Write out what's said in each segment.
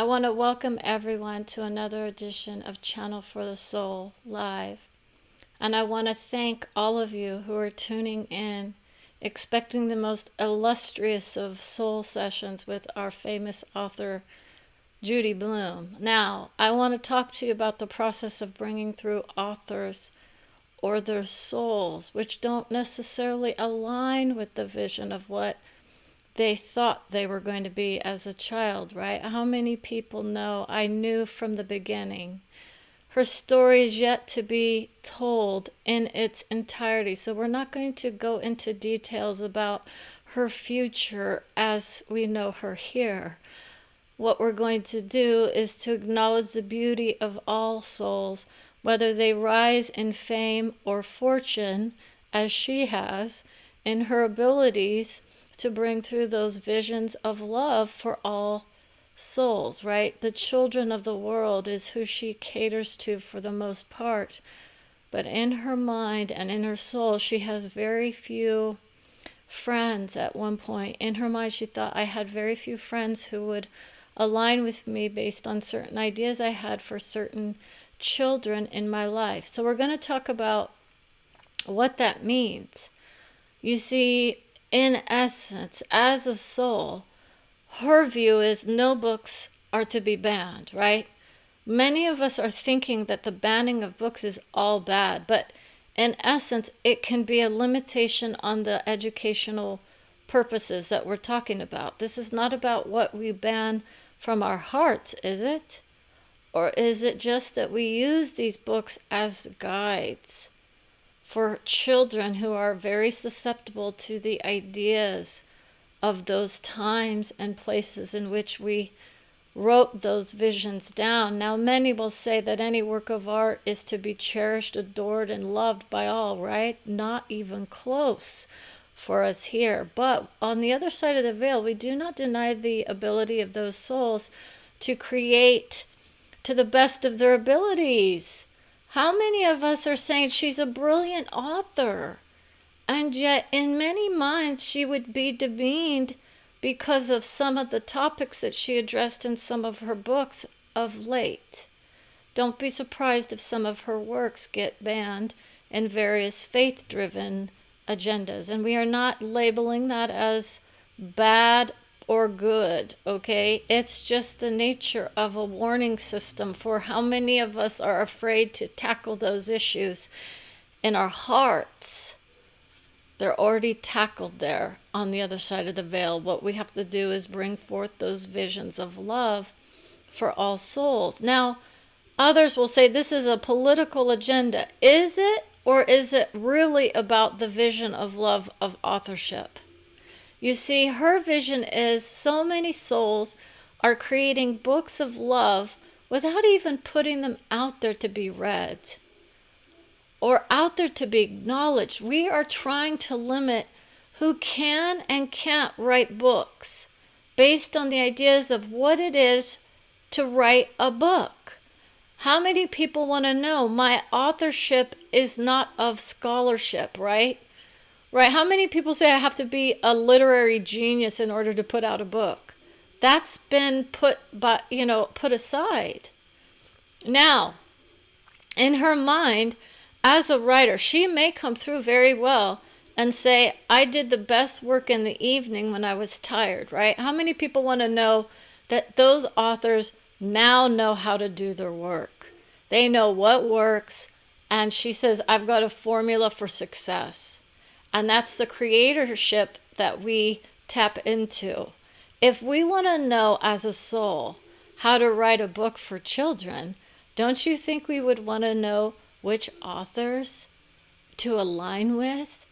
I want to welcome everyone to another edition of Channel for the Soul Live. And I want to thank all of you who are tuning in, expecting the most illustrious of soul sessions with our famous author, Judy Blume. Now, I want to talk to you about the process of bringing through authors or their souls, which don't necessarily align with the vision of what they thought they were going to be as a child, right? How many people know I knew from the beginning? Her story is yet to be told in its entirety, so we're not going to go into details about her future as we know her here. What we're going to do is to acknowledge the beauty of all souls, whether they rise in fame or fortune, as she has, in her abilities to bring through those visions of love for all souls, right? The children of the world is who she caters to for the most part. But in her mind and in her soul, she has very few friends at one point. In her mind, she thought I had very few friends who would align with me based on certain ideas I had for certain children in my life. So we're going to talk about what that means. You see, in essence, as a soul, her view is no books are to be banned, right? Many of us are thinking that the banning of books is all bad, but in essence, it can be a limitation on the educational purposes that we're talking about. This is not about what we ban from our hearts, is it? Or is it just that we use these books as guides for children who are very susceptible to the ideas of those times and places in which we wrote those visions down? Now, many will say that any work of art is to be cherished, adored, and loved by all, right? Not even close for us here. But on the other side of the veil, we do not deny the ability of those souls to create to the best of their abilities. How many of us are saying she's a brilliant author, and yet in many minds she would be demeaned because of some of the topics that she addressed in some of her books of late? Don't be surprised if some of her works get banned in various faith-driven agendas. And we are not labeling that as bad or good, okay? It's just the nature of a warning system for how many of us are afraid to tackle those issues in our hearts. They're already tackled there on the other side of the veil. What we have to do is bring forth those visions of love for all souls. Now, others will say this is a political agenda. Is it, or is it really about the vision of love of authorship? You see, her vision is so many souls are creating books of love without even putting them out there to be read or out there to be acknowledged. We are trying to limit who can and can't write books based on the ideas of what it is to write a book. How many people want to know my authorship is not of scholarship, right? Right? How many people say I have to be a literary genius in order to put out a book? That's been put aside. Now, in her mind, as a writer, she may come through very well and say, I did the best work in the evening when I was tired, right? How many people want to know that those authors now know how to do their work? They know what works, and she says, I've got a formula for success. And that's the creatorship that we tap into. If we want to know as a soul how to write a book for children, don't you think we would want to know which authors to align with?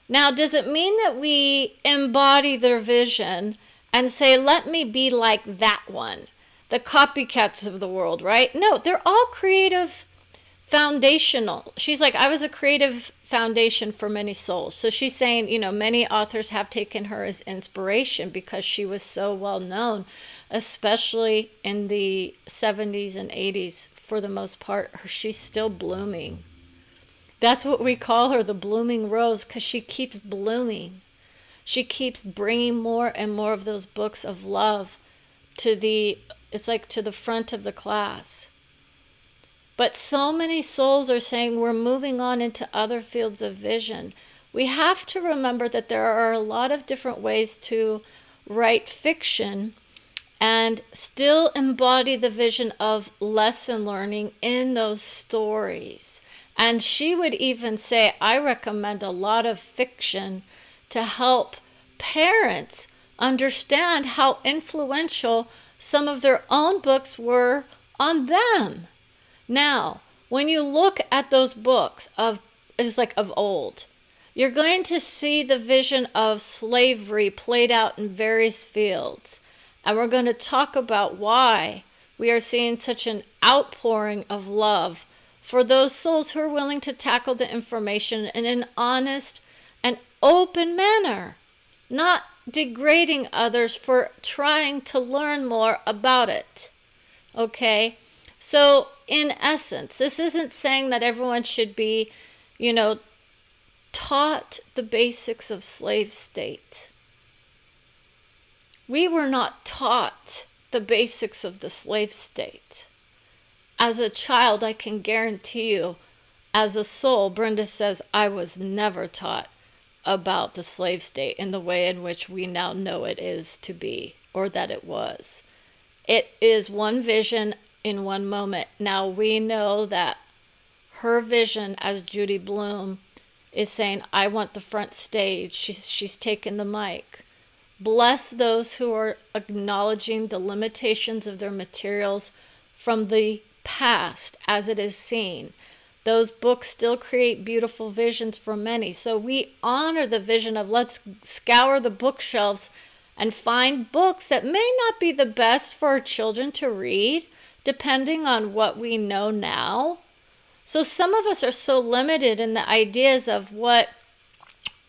Now, does it mean that we embody their vision and say, let me be like that one, the copycats of the world, right? No, they're all creative foundational. She's like, I was a creative foundation for many souls. So she's saying, many authors have taken her as inspiration because she was so well known, especially in the 70s and 80s. For the most part, she's still blooming. That's what we call her, the blooming rose, because she keeps blooming. She keeps bringing more and more of those books of love to the It's like to the front of the class. But so many souls are saying we're moving on into other fields of vision. We have to remember that there are a lot of different ways to write fiction and still embody the vision of lesson learning in those stories. And she would even say, I recommend a lot of fiction to help parents understand how influential some of their own books were on them. Now, when you look at those books of old, you're going to see the vision of slavery played out in various fields. And we're going to talk about why we are seeing such an outpouring of love for those souls who are willing to tackle the information in an honest and open manner, not degrading others for trying to learn more about it. Okay? So, in essence, this isn't saying that everyone should be, taught the basics of slave state. We were not taught the basics of the slave state. As a child, I can guarantee you, as a soul, Brenda says, I was never taught about the slave state in the way in which we now know it is to be, or that it was. It is one vision in one moment. Now we know that her vision as Judy Blume is saying, I want the front stage. She's taken the mic. Bless those who are acknowledging the limitations of their materials from the past as it is seen. Those books still create beautiful visions for many. So we honor the vision of let's scour the bookshelves and find books that may not be the best for our children to read, depending on what we know now. So some of us are so limited in the ideas of what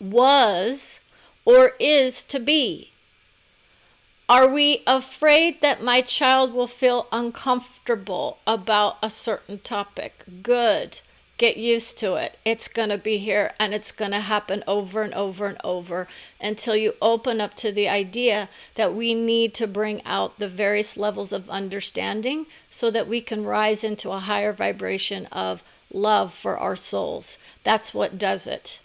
was or is to be. Are we afraid that my child will feel uncomfortable about a certain topic? Good. Get used to it. It's going to be here, and it's going to happen over and over and over until you open up to the idea that we need to bring out the various levels of understanding so that we can rise into a higher vibration of love for our souls. That's what does it.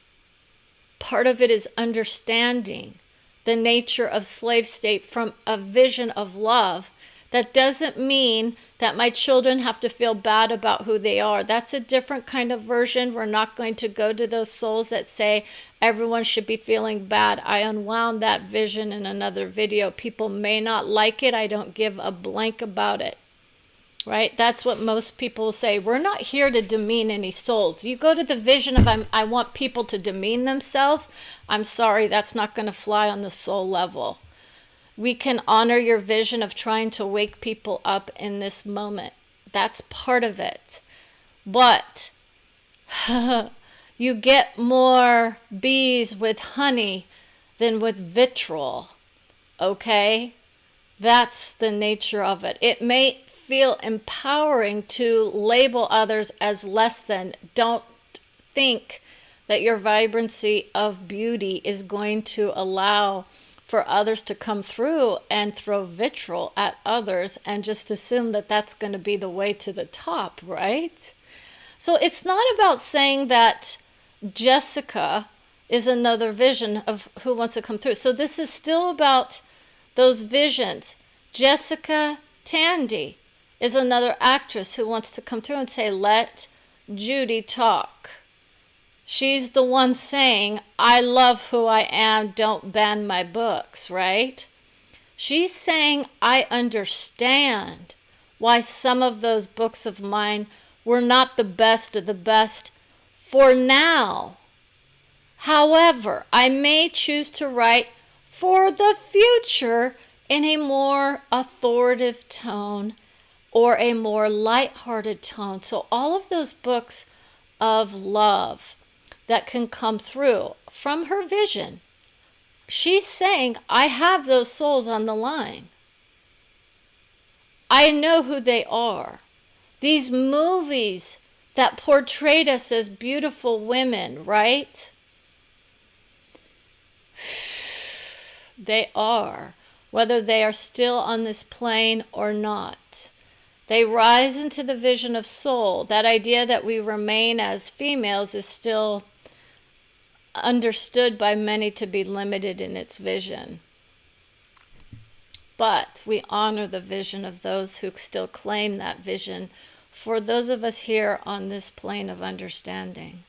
Part of it is understanding the nature of slave state from a vision of love. That doesn't mean that my children have to feel bad about who they are. That's a different kind of version. We're not going to go to those souls that say everyone should be feeling bad. I unwound that vision in another video. People may not like it. I don't give a blank about it. Right? That's what most people say. We're not here to demean any souls. You go to the vision of I want people to demean themselves. I'm sorry, that's not going to fly on the soul level. We can honor your vision of trying to wake people up in this moment. That's part of it. But you get more bees with honey than with vitriol. Okay? That's the nature of it. It may feel empowering to label others as less than. Don't think that your vibrancy of beauty is going to allow for others to come through and throw vitriol at others and just assume that that's going to be the way to the top, right? So it's not about saying that Jessica is another vision of who wants to come through. So this is still about those visions. Jessica Tandy is another actress who wants to come through and say, let Judy talk. She's the one saying, I love who I am, don't ban my books, right? She's saying, I understand why some of those books of mine were not the best of the best for now. However, I may choose to write for the future in a more authoritative tone or a more lighthearted tone. So all of those books of love that can come through from her vision, she's saying, I have those souls on the line. I know who they are. These movies that portrayed us as beautiful women, right? They are whether they are still on this plane or not. They rise into the vision of soul. That idea that we remain as females is still understood by many to be limited in its vision. But we honor the vision of those who still claim that vision for those of us here on this plane of understanding.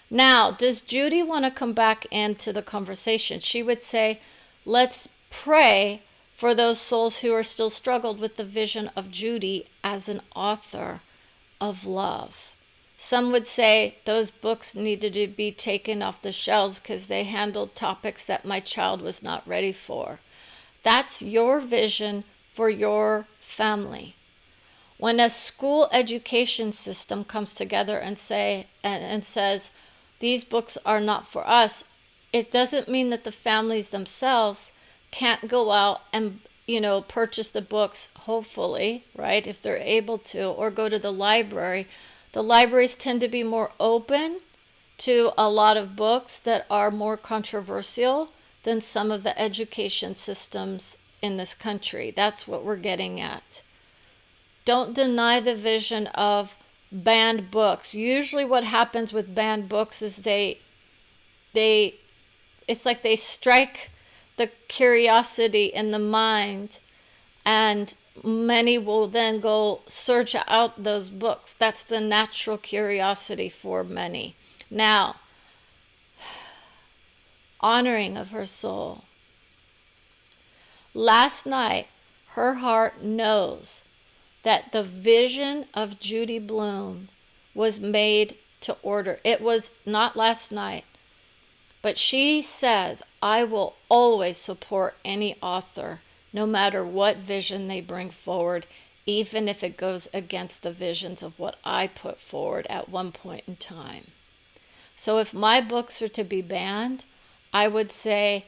Now, does Judy want to come back into the conversation? She would say, let's pray for those souls who are still struggled with the vision of Judy as an author of love. Some would say those books needed to be taken off the shelves because they handled topics that my child was not ready for. That's your vision for your family. When a school education system comes together and says, these books are not for us, it doesn't mean that the families themselves can't go out and, purchase the books, hopefully, right, if they're able to, or go to the library. The libraries tend to be more open to a lot of books that are more controversial than some of the education systems in this country. That's what we're getting at. Don't deny the vision of banned books. Usually what happens with banned books is it's like they strike the curiosity in the mind, and many will then go search out those books. That's the natural curiosity for many. Now, honoring of her soul. Last night, her heart knows that the vision of Judy Blume was made to order. It was not last night, but she says, I will always support any author, no matter what vision they bring forward, even if it goes against the visions of what I put forward at one point in time. So if my books are to be banned, I would say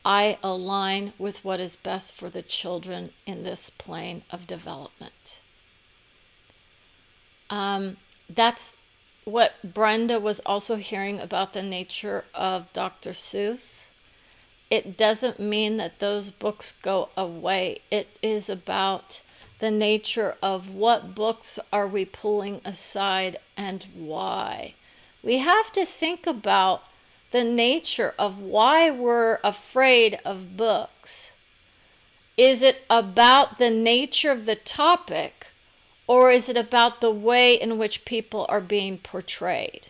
I align with what is best for the children in this plane of development. That's what Brenda was also hearing about the nature of Dr. Seuss. It doesn't mean that those books go away. It is about the nature of what books are we pulling aside and why. We have to think about the nature of why we're afraid of books. Is it about the nature of the topic, or is it about the way in which people are being portrayed?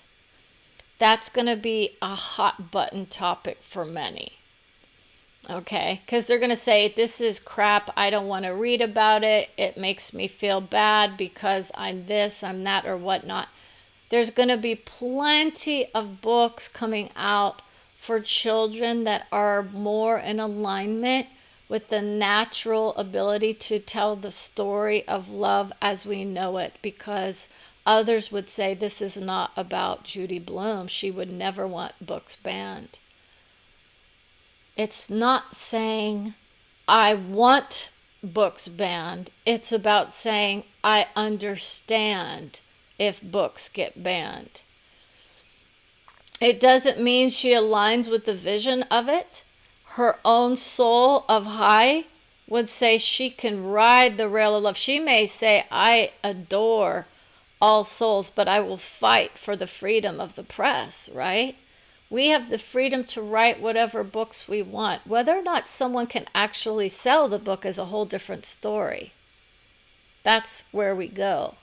That's going to be a hot button topic for many. Okay, because they're going to say, this is crap, I don't want to read about it, it makes me feel bad because I'm this, I'm that, or whatnot. There's going to be plenty of books coming out for children that are more in alignment with the natural ability to tell the story of love as we know it, because others would say this is not about Judy Blume. She would never want books banned. It's not saying I want books banned. It's about saying I understand if books get banned. It doesn't mean she aligns with the vision of it. Her own soul of high would say she can ride the rail of love. She may say, I adore all souls, but I will fight for the freedom of the press, right? We have the freedom to write whatever books we want. Whether or not someone can actually sell the book is a whole different story. That's where we go.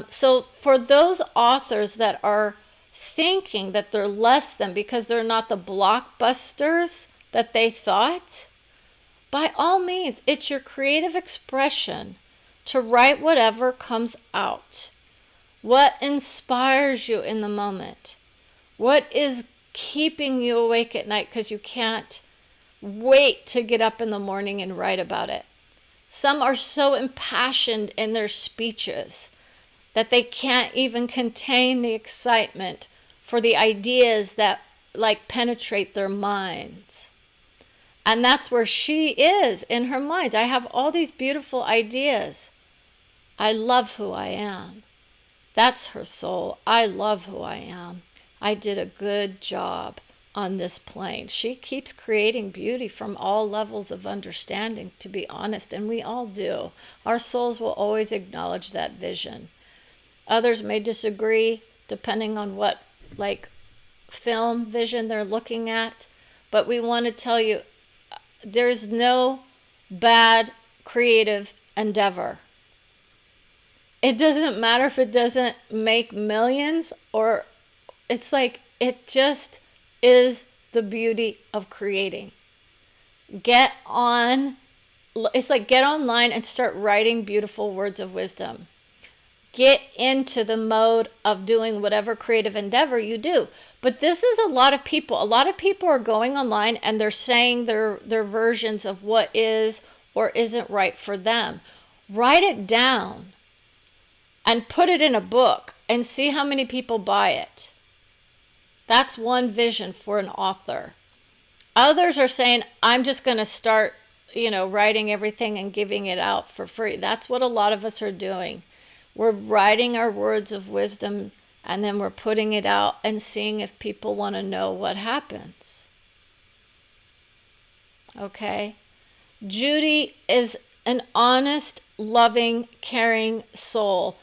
So for those authors that are thinking that they're less than because they're not the blockbusters that they thought, by all means, it's your creative expression to write whatever comes out. What inspires you in the moment? What is keeping you awake at night because you can't wait to get up in the morning and write about it? Some are so impassioned in their speeches that they can't even contain the excitement for the ideas that penetrate their minds. And that's where she is in her mind. I have all these beautiful ideas. I love who I am. That's her soul. I love who I am. I did a good job. on this plane. She keeps creating beauty from all levels of understanding, to be honest, and we all do. Our souls will always acknowledge that vision. Others may disagree depending on what, like, film vision they're looking at, but we want to tell you there's no bad creative endeavor. It doesn't matter if it doesn't make millions, or it's like, it just is the beauty of creating. Get online and start writing beautiful words of wisdom. Get into the mode of doing whatever creative endeavor you do. But this is a lot of people. A lot of people are going online and they're saying their versions of what is or isn't right for them. Write it down and put it in a book and see how many people buy it. That's one vision for an author. Others are saying, I'm just going to start, writing everything and giving it out for free. That's what a lot of us are doing. We're writing our words of wisdom and then we're putting it out and seeing if people want to know what happens. Okay? Judy is an honest, loving, caring soul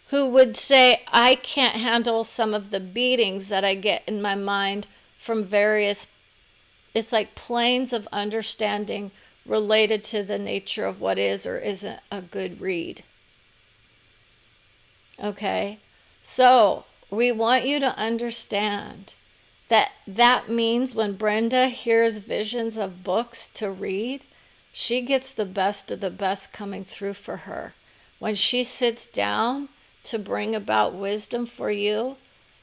who would say, I can't handle some of the beatings that I get in my mind from various, it's like planes of understanding related to the nature of what is or isn't a good read. Okay? So we want you to understand that means when Brenda hears visions of books to read, she gets the best of the best coming through for her. When she sits down to bring about wisdom for you,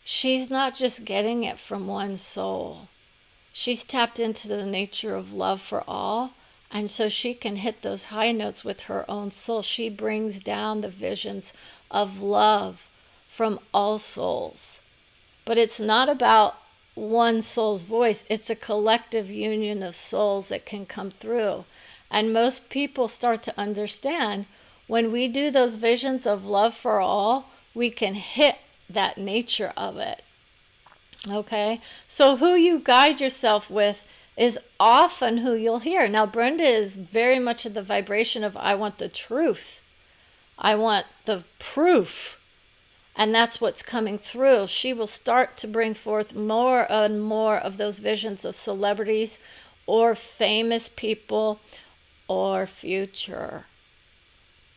she's not just getting it from one soul. She's tapped into the nature of love for all, and so she can hit those high notes with her own soul. She brings down the visions of love from all souls. But it's not about one soul's voice. It's a collective union of souls that can come through. And most people start to understand when we do those visions of love for all, we can hit that nature of it. Okay? So who you guide yourself with is often who you'll hear. Now, Brenda is very much in the vibration of, I want the truth. I want the proof. And that's what's coming through. She will start to bring forth more and more of those visions of celebrities or famous people or future,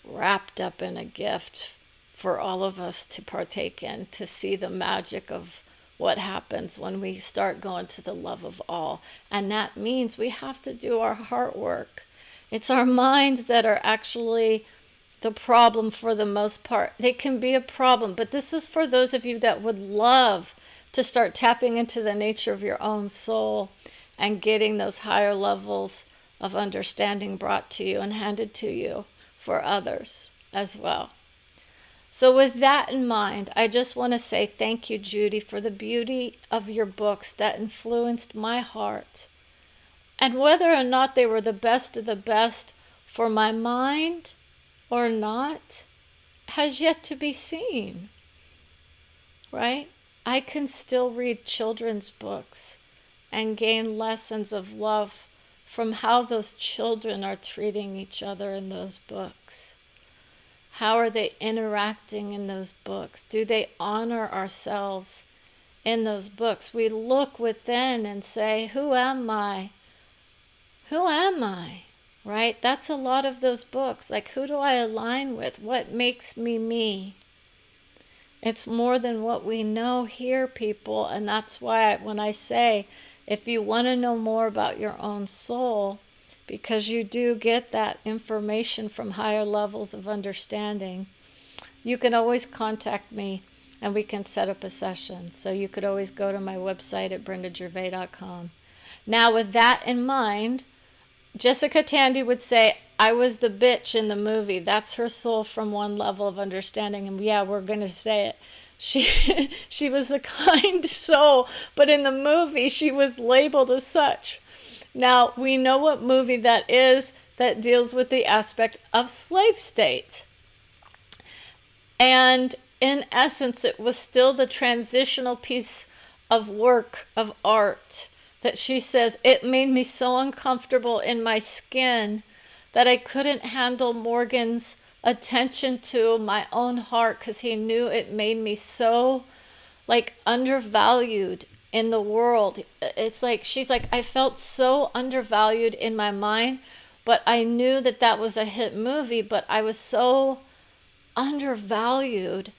wrapped up in a gift for all of us to partake in, to see the magic of what happens when we start going to the love of all. And that means we have to do our heart work. It's our minds that are actually the problem for the most part. They can be a problem, but this is for those of you that would love to start tapping into the nature of your own soul and getting those higher levels of understanding brought to you and handed to you for others as well. So with that in mind, I just want to say thank you, Judy, for the beauty of your books that influenced my heart. And whether or not they were the best of the best for my mind or not has yet to be seen, right? I can still read children's books and gain lessons of love from how those children are treating each other in those books. How are they interacting in those books? Do they honor ourselves in those books? We look within and say, who am I? Who am I? Right? That's a lot of those books. Like, who do I align with? What makes me me? It's more than what we know here, people. And that's why when I say, if you want to know more about your own soul, because you do get that information from higher levels of understanding, you can always contact me and we can set up a session. So you could always go to my website at brendagervais.com. Now, with that in mind, Jessica Tandy would say, I was the bitch in the movie. That's her soul from one level of understanding. And yeah, we're going to say it. She was a kind soul, but in the movie, she was labeled as such. Now, we know what movie that is that deals with the aspect of slave state. And in essence, it was still the transitional piece of work of art that she says, it made me so uncomfortable in my skin that I couldn't handle Morgan's attention to my own heart, because he knew it made me so like undervalued in the world. It's like, she's like, I felt so undervalued in my mind, but I knew that that was a hit movie, but I was so undervalued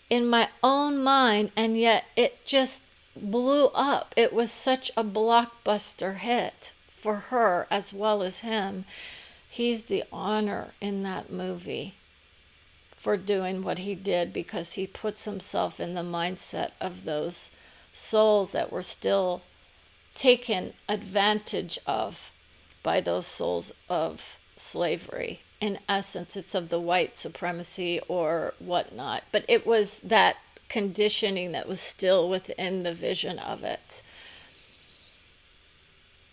in my own mind, and yet it just blew up. It was such a blockbuster hit for her as well as him. He's the honor in that movie for doing what he did, because he puts himself in the mindset of those souls that were still taken advantage of by those souls of slavery. In essence, it's of the white supremacy or whatnot, but it was that conditioning that was still within the vision of it.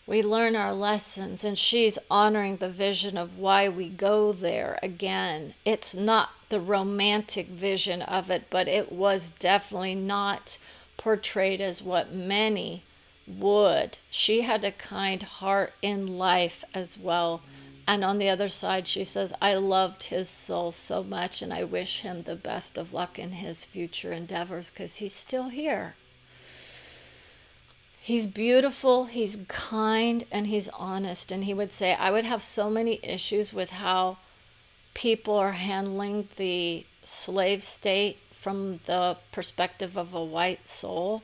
We learn our lessons, and she's honoring the vision of why we go there again. It's not the romantic vision of it, but it was definitely not portrayed as what many would. She had a kind heart in life as well. And on the other side, she says, I loved his soul so much, and I wish him the best of luck in his future endeavors, because he's still here. He's beautiful, he's kind, and he's honest. And he would say, I would have so many issues with how people are handling the slave state from the perspective of a white soul.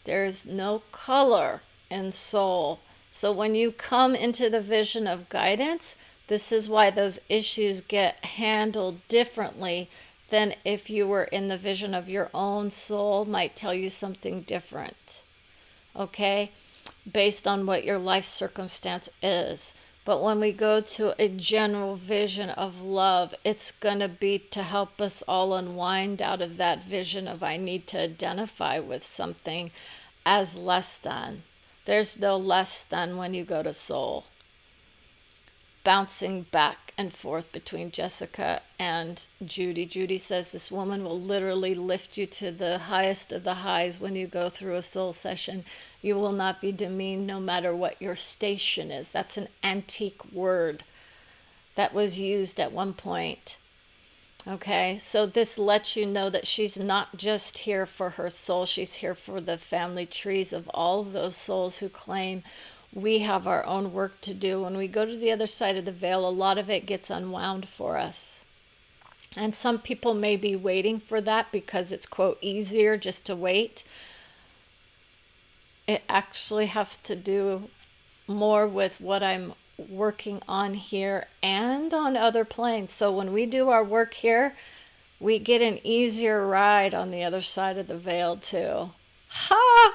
There's no color in soul. So when you come into the vision of guidance, this is why those issues get handled differently than if you were in the vision of your own soul, might tell you something different. Okay? Based on what your life circumstance is. But when we go to a general vision of love, it's going to be to help us all unwind out of that vision of I need to identify with something as less than. There's no less than when you go to soul. Bouncing back and forth between Jessica and Judy. Judy says this woman will literally lift you to the highest of the highs when you go through a soul session. You will not be demeaned no matter what your station is. That's an antique word that was used at one point. Okay, so this lets you know that she's not just here for her soul. She's here for the family trees of all of those souls who claim we have our own work to do. When we go to the other side of the veil, a lot of it gets unwound for us. And some people may be waiting for that because it's, quote, easier just to wait. It actually has to do more with what I'm working on here and on other planes. So when we do our work here, we get an easier ride on the other side of the veil too. Ha!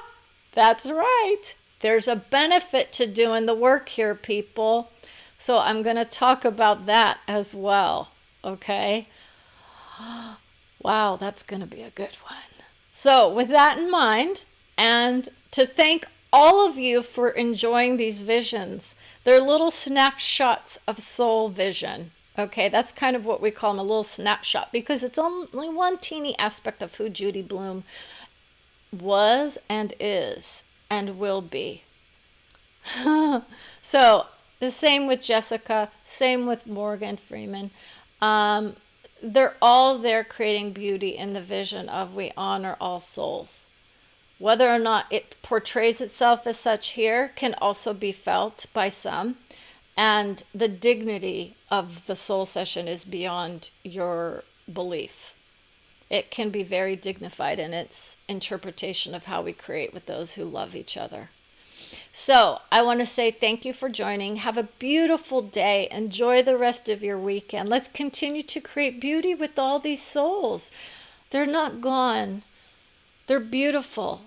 That's right. There's a benefit to doing the work here, people. So I'm going to talk about that as well. Okay? Wow, that's going to be a good one. So with that in mind, and to thank all of you for enjoying these visions. They're little snapshots of soul vision. Okay, that's kind of what we call them, a little snapshot, because it's only one teeny aspect of who Judy Blume was and is and will be. So the same with Jessica, same with Morgan Freeman. They're all there creating beauty in the vision of we honor all souls. Whether or not it portrays itself as such here can also be felt by some. And the dignity of the soul session is beyond your belief. It can be very dignified in its interpretation of how we create with those who love each other. So I want to say thank you for joining. Have a beautiful day. Enjoy the rest of your weekend. Let's continue to create beauty with all these souls. They're not gone. They're beautiful,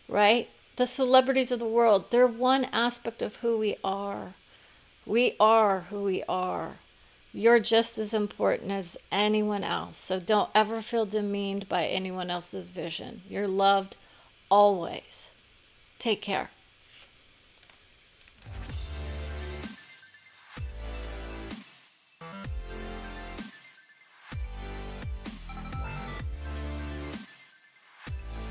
right? The celebrities of the world, they're one aspect of who we are. We are who we are. You're just as important as anyone else. So don't ever feel demeaned by anyone else's vision. You're loved always. Take care.